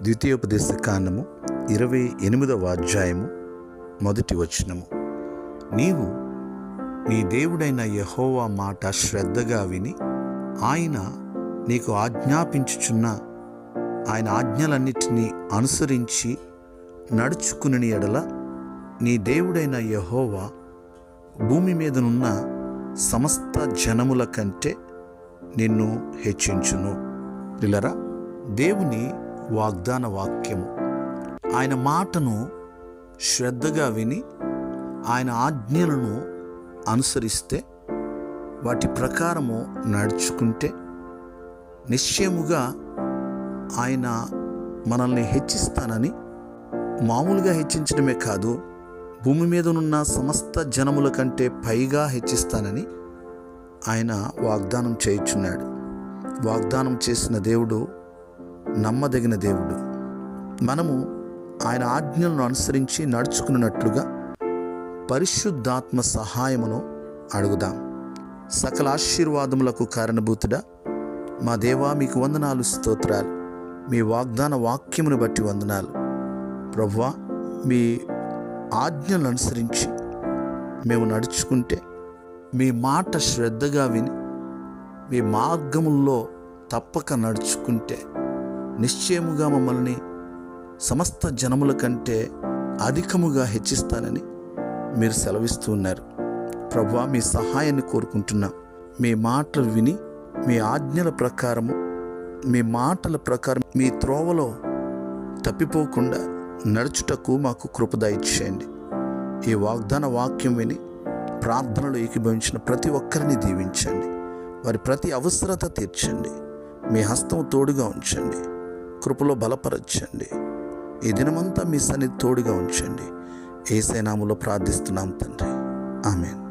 ద్వితీయోపదేశ కాండము 28వ అధ్యాయము 1వ వచనము. నీవు నీ దేవుడైన యెహోవా మాట శ్రద్ధగా విని ఆయన నీకు ఆజ్ఞాపించుచున్న ఆయన ఆజ్ఞలన్నిటినీ అనుసరించి నడుచుకుని ఎడల నీ దేవుడైన యెహోవా భూమి మీదనున్న సమస్త జనముల కంటే నిన్ను హెచ్చించును. పిల్లరా, దేవుని వాగ్దాన వాక్యము, ఆయన మాటను శ్రద్ధగా విని ఆయన ఆజ్ఞలను అనుసరిస్తే, వాటి ప్రకారము నడుచుకుంటే నిశ్చయముగా ఆయన మనల్ని హెచ్చిస్తానని, మామూలుగా హెచ్చించడమే కాదు, భూమి మీదనున్న సమస్త జనముల కంటే పైగా హెచ్చిస్తానని ఆయన వాగ్దానం చేయుచున్నాడు. వాగ్దానం చేసిన దేవుడు నమ్మదగిన దేవుడు. మనము ఆయన ఆజ్ఞలను అనుసరించి నడుచుకున్నట్లుగా పరిశుద్ధాత్మ సహాయమును అడుగుదాం. సకల ఆశీర్వాదములకు కారణభూతుడా మా దేవా, మీకు వందనాలు, స్తోత్రాలు. మీ వాగ్దాన వాక్యమును బట్టి వందనాలు ప్రభువా. మీ ఆజ్ఞలను అనుసరించి మేము నడుచుకుంటే, మీ మాట శ్రద్ధగా విని మీ మార్గముల్లో తప్పక నడుచుకుంటే నిశ్చయముగా మమ్మల్ని సమస్త జనముల కంటే అధికముగా హెచ్చిస్తానని మీరు సెలవిస్తూ ఉన్నారు ప్రభువా. మీ సహాయాన్ని కోరుకుంటున్నాం. మీ మాటలు విని మీ ఆజ్ఞల ప్రకారము, మీ మాటల ప్రకారం మీ త్రోవలో తప్పిపోకుండా నడుచుటకు మాకు కృప దయచేయండి. ఈ వాగ్దాన వాక్యం విని ప్రార్థనలు ఏకీభవించిన ప్రతి ఒక్కరిని దీవించండి. వారి ప్రతి అవసరత తీర్చండి. మీ హస్తం తోడుగా ఉంచండి. కృపలో బలపరచండి. ఈ దినమంతా మీ సన్నిధి తోడుగా ఉంచండి. యేసు నామములో ప్రార్థిస్తున్నాం తండ్రి, ఆమేన్.